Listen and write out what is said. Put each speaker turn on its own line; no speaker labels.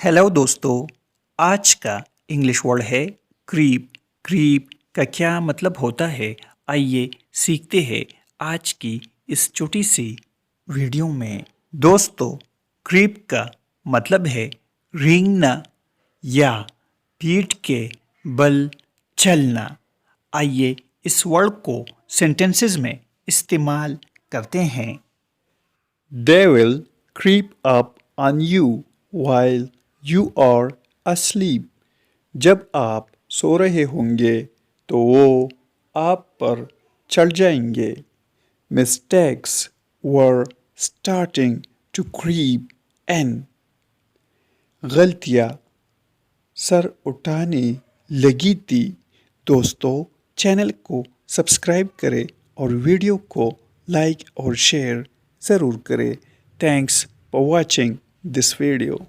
Hello दोस्तों, आज का इंग्लिश वर्ड है क्रीप। क्रीप का क्या मतलब होता है, आइए सीखते हैं आज की इस छोटी सी वीडियो में। दोस्तों, क्रीप का मतलब है रेंगना या पीठ के बल चलना। आइए इस वर्ड को सेंटेंसेस में इस्तेमाल करते हैं।
They will creep up on you while you are asleep. जब आप सो रहे होंगे तो वो आप पर चढ़ जाएंगे. Mistakes were starting to creep in. गलतियाँ सर उठाने लगी थी. दोस्तों, चैनल को सब्सक्राइब करें और वीडियो को लाइक और शेयर ज़रूर करें. Thanks for watching this video.